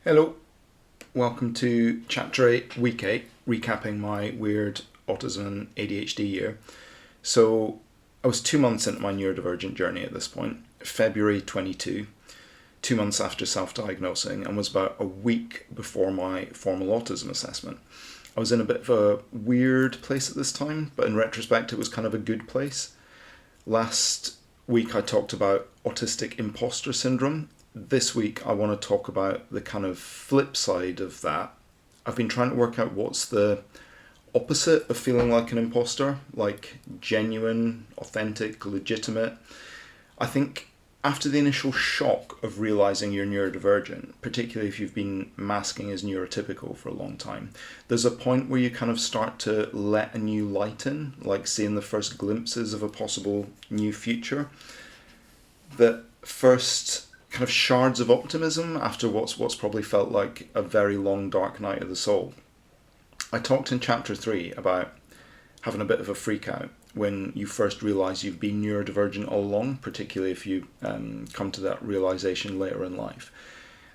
Hello, welcome to Chapter 8, Week 8, recapping my weird autism and ADHD year. So, I was 2 months into my neurodivergent journey at this point, February 22, 2 months after self-diagnosing, and was about a week before my formal autism assessment. I was in a bit of a weird place at this time, but in retrospect it was kind of a good place. Last week I talked about autistic imposter syndrome. This week I want to talk about the kind of flip side of that. I've been trying to work out what's the opposite of feeling like an imposter, like genuine, authentic, legitimate. I think after the initial shock of realizing you're neurodivergent, particularly if you've been masking as neurotypical for a long time, there's a point where you kind of start to let a new light in, like seeing the first glimpses of a possible new future. The first kind of shards of optimism after what's probably felt like a very long dark night of the soul. I talked in chapter 3 about having a bit of a freak out when you first realise you've been neurodivergent all along, particularly if you come to that realisation later in life.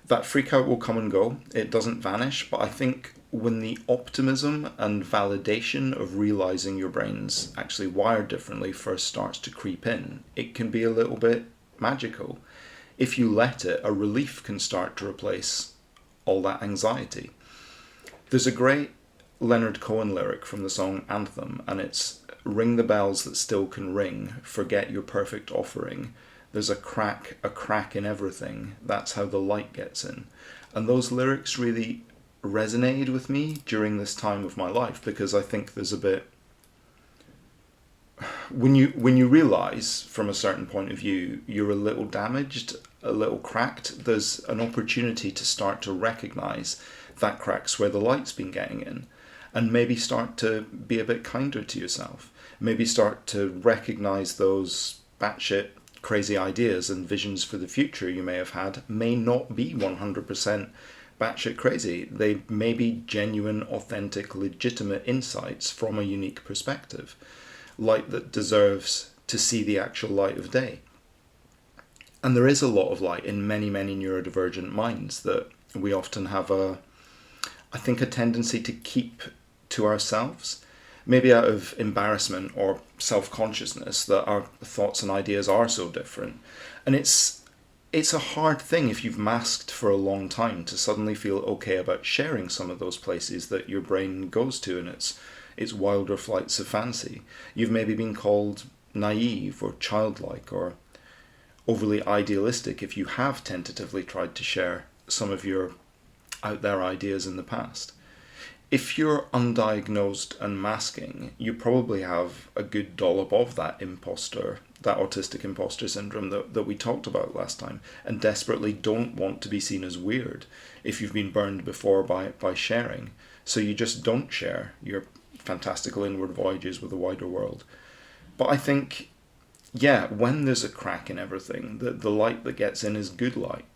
That freak out will come and go, it doesn't vanish, but I think when the optimism and validation of realising your brain's actually wired differently first starts to creep in, it can be a little bit magical. If you let it, a relief can start to replace all that anxiety. There's a great Leonard Cohen lyric from the song Anthem, and it's "Ring the bells that still can ring, forget your perfect offering. There's a crack in everything, that's how the light gets in." And those lyrics really resonated with me during this time of my life, because I think there's a bit... When you realise from a certain point of view you're a little damaged, a little cracked, there's an opportunity to start to recognise that crack's where the light's been getting in, and maybe start to be a bit kinder to yourself. Maybe start to recognise those batshit crazy ideas and visions for the future you may have had may not be 100% batshit crazy. They may be genuine, authentic, legitimate insights from a unique perspective. Light that deserves to see the actual light of day. And there is a lot of light in many neurodivergent minds that we often have a tendency to keep to ourselves, maybe out of embarrassment or self-consciousness that our thoughts and ideas are so different. And it's a hard thing if you've masked for a long time to suddenly feel okay about sharing some of those places that your brain goes to in its wilder flights of fancy. You've maybe been called naive or childlike or overly idealistic if you have tentatively tried to share some of your out there ideas in the past. If you're undiagnosed and masking, you probably have a good dollop of that autistic imposter syndrome that we talked about last time, and desperately don't want to be seen as weird if you've been burned before by sharing. So you just don't share your fantastical inward voyages with the wider world. But I think, when there's a crack in everything, the light that gets in is good light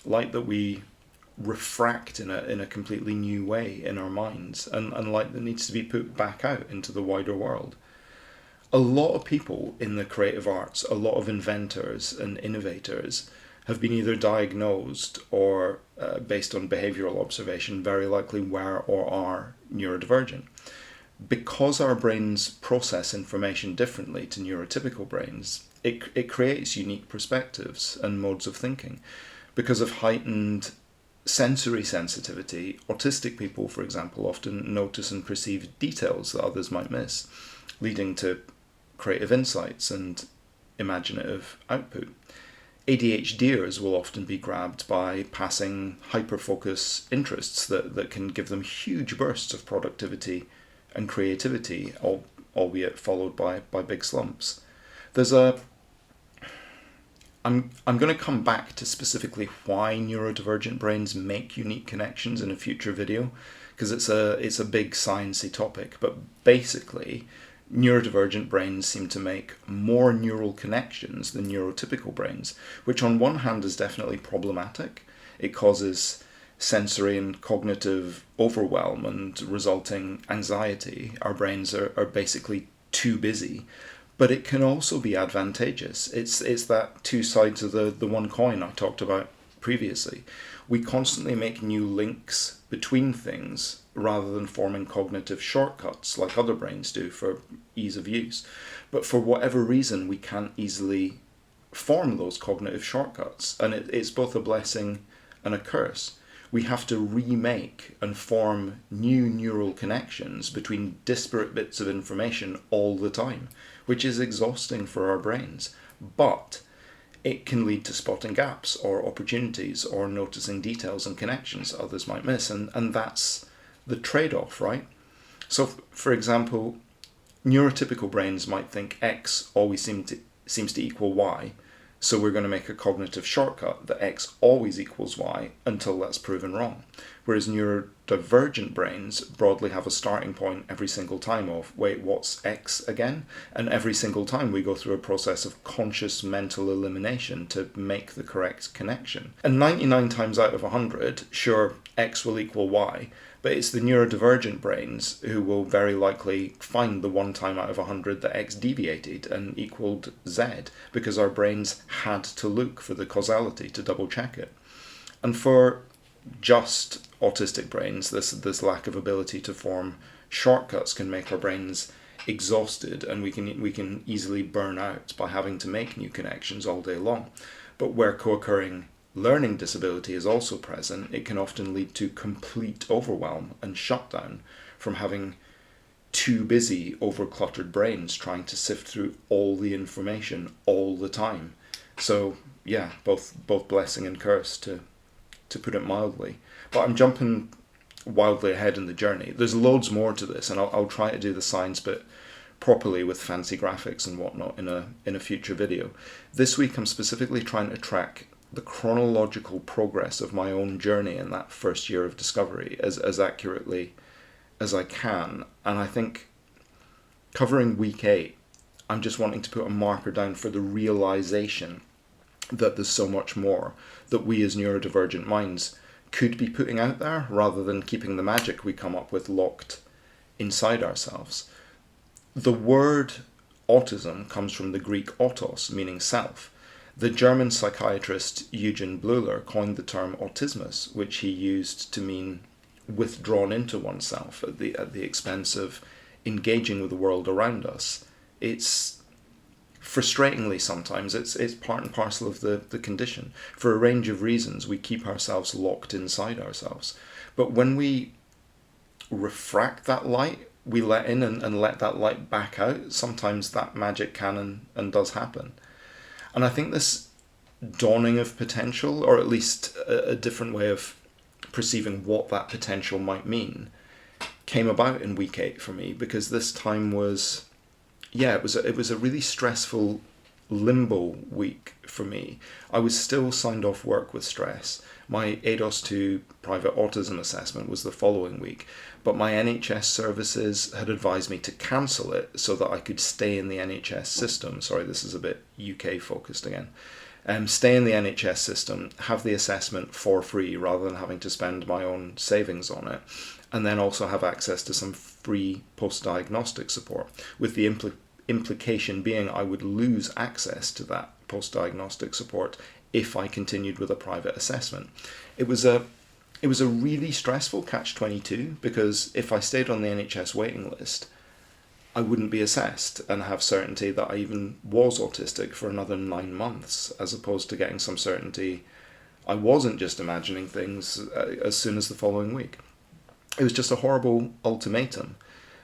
that we refract in a completely new way in our minds, and light that needs to be put back out into the wider world. A lot of people in the creative arts, a lot of inventors and innovators have been either diagnosed or, based on behavioural observation, very likely were or are neurodivergent. Because our brains process information differently to neurotypical brains, it creates unique perspectives and modes of thinking. Because of heightened sensory sensitivity, autistic people, for example, often notice and perceive details that others might miss, leading to creative insights and imaginative output. ADHDers will often be grabbed by passing hyperfocus interests that can give them huge bursts of productivity and creativity, albeit followed by big slumps. I'm going to come back to specifically why neurodivergent brains make unique connections in a future video, because it's a big sciencey topic. But basically, neurodivergent brains seem to make more neural connections than neurotypical brains, which on one hand is definitely problematic. It causes sensory and cognitive overwhelm and resulting anxiety. Our brains are basically too busy. But it can also be advantageous. It's that two sides of the one coin I talked about previously, we constantly make new links between things rather than forming cognitive shortcuts like other brains do for ease of use. But for whatever reason, we can't easily form those cognitive shortcuts, and it's both a blessing and a curse. We have to remake and form new neural connections between disparate bits of information all the time, which is exhausting for our brains. But it can lead to spotting gaps or opportunities or noticing details and connections others might miss. And that's the trade-off, right? So, for example, neurotypical brains might think X always seems to equal Y, so we're going to make a cognitive shortcut that X always equals Y until that's proven wrong. Whereas neurodivergent brains broadly have a starting point every single time of, wait, what's X again? And every single time we go through a process of conscious mental elimination to make the correct connection. And 99 times out of 100, sure, X will equal Y, but it's the neurodivergent brains who will very likely find the one time out of 100 that X deviated and equaled Z, because our brains had to look for the causality to double check it. And for just autistic brains, this lack of ability to form shortcuts can make our brains exhausted, and we can easily burn out by having to make new connections all day long. But where co-occurring learning disability is also present, it can often lead to complete overwhelm and shutdown from having too busy, over-cluttered brains trying to sift through all the information all the time. So yeah, both blessing and curse, to put it mildly. But I'm jumping wildly ahead in the journey. There's loads more to this, and I'll try to do the science bit properly with fancy graphics and whatnot in a future video. This week I'm specifically trying to track the chronological progress of my own journey in that first year of discovery as accurately as I can. And I think covering week 8, I'm just wanting to put a marker down for the realization that there's so much more that we as neurodivergent minds could be putting out there, rather than keeping the magic we come up with locked inside ourselves. The word autism comes from the Greek autos, meaning self. The German psychiatrist Eugen Bleuler coined the term autismus, which he used to mean withdrawn into oneself at the expense of engaging with the world around us. It's frustratingly sometimes it's part and parcel of the condition. For a range of reasons, we keep ourselves locked inside ourselves. But when we refract that light, we let in and let that light back out, sometimes that magic can and does happen. And I think this dawning of potential, or at least a different way of perceiving what that potential might mean, came about in week 8 for me, because this time was, it was a really stressful limbo week for me. I was still signed off work with stress. My ADOS 2 private autism assessment was the following week, but my NHS services had advised me to cancel it so that I could stay in the NHS system. Sorry, this is a bit UK focused again. Stay in the NHS system, have the assessment for free rather than having to spend my own savings on it, and then also have access to some free post-diagnostic support, with the implication being I would lose access to that post-diagnostic support if I continued with a private assessment. It was a really stressful catch-22, because if I stayed on the NHS waiting list, I wouldn't be assessed and have certainty that I even was autistic for another 9 months, as opposed to getting some certainty I wasn't just imagining things as soon as the following week. It was just a horrible ultimatum,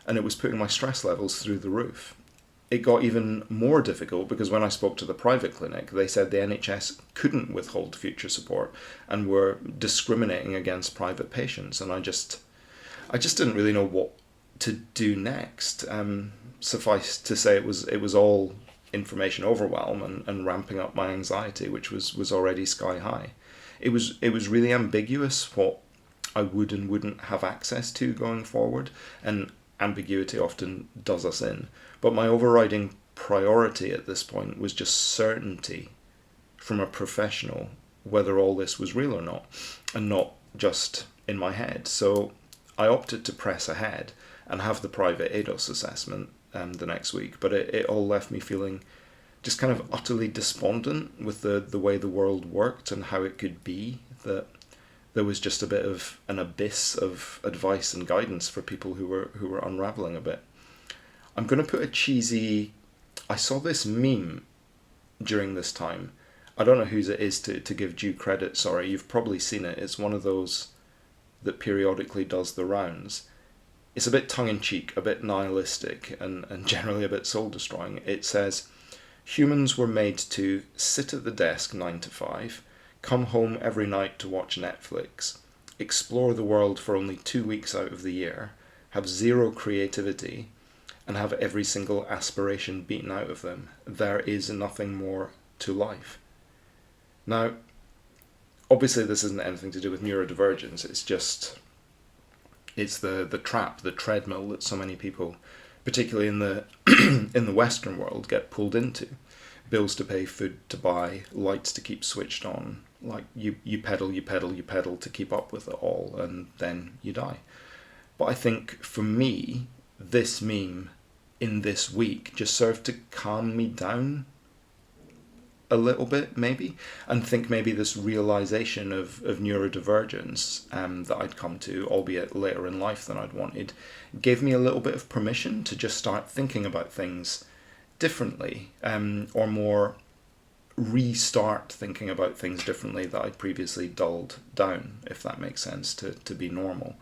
and it was putting my stress levels through the roof. It got even more difficult because when I spoke to the private clinic, they said the NHS couldn't withhold future support and were discriminating against private patients, and I just didn't really know what to do next. Suffice to say, it was all information overwhelm and ramping up my anxiety, which was already sky high. It was really ambiguous what I would and wouldn't have access to going forward, and ambiguity often does us in. But my overriding priority at this point was just certainty from a professional whether all this was real or not, and not just in my head. So I opted to press ahead and have the private ADOS assessment the next week, but it all left me feeling just kind of utterly despondent with the way the world worked and how it could be, that there was just a bit of an abyss of advice and guidance for people who were unraveling a bit. I'm going to put a cheesy... I saw this meme during this time. I don't know whose it is to give due credit, sorry. You've probably seen it. It's one of those that periodically does the rounds. It's a bit tongue-in-cheek, a bit nihilistic, and generally a bit soul-destroying. It says, humans were made to sit at the desk 9 to 5, come home every night to watch Netflix, explore the world for only 2 weeks out of the year, have zero creativity, and have every single aspiration beaten out of them. There is nothing more to life. Now, obviously this isn't anything to do with neurodivergence, it's the trap, the treadmill that so many people, particularly in the in the Western world, get pulled into. Bills to pay, food to buy, lights to keep switched on. Like you pedal to keep up with it all, and then you die. But I think for me, this meme in this week just served to calm me down a little bit, maybe, and think maybe this realization of neurodivergence that I'd come to, albeit later in life than I'd wanted, gave me a little bit of permission to just start thinking about things differently, or more restart thinking about things differently that I'd previously dulled down, if that makes sense, to be normal.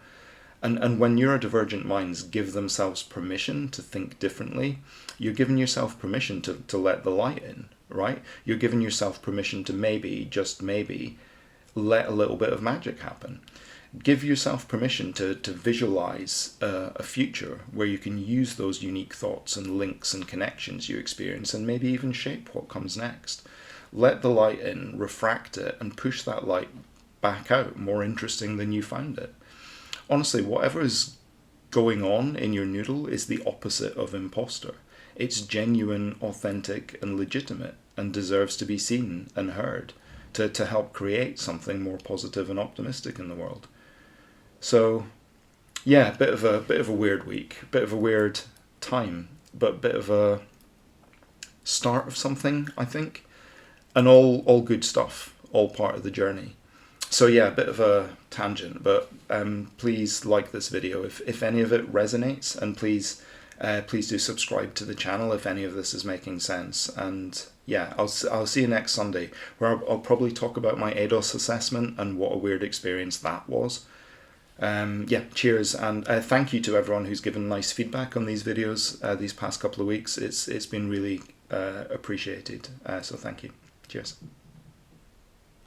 And when neurodivergent minds give themselves permission to think differently, you're giving yourself permission to let the light in, right? You're giving yourself permission to maybe, just maybe, let a little bit of magic happen. Give yourself permission to visualize a future where you can use those unique thoughts and links and connections you experience and maybe even shape what comes next. Let the light in, refract it, and push that light back out more interesting than you found it. Honestly, whatever is going on in your noodle is the opposite of imposter. It's genuine, authentic, and legitimate, and deserves to be seen and heard to help create something more positive and optimistic in the world. So, yeah, bit of a weird week, bit of a weird time, but bit of a start of something, I think, and all good stuff, all part of the journey. So yeah, a bit of a tangent, but please like this video if any of it resonates, and please do subscribe to the channel if any of this is making sense. And yeah, I'll see you next Sunday, where I'll probably talk about my ADOS assessment and what a weird experience that was. Yeah, cheers, and thank you to everyone who's given nice feedback on these videos these past couple of weeks. It's been really appreciated, so thank you. Cheers.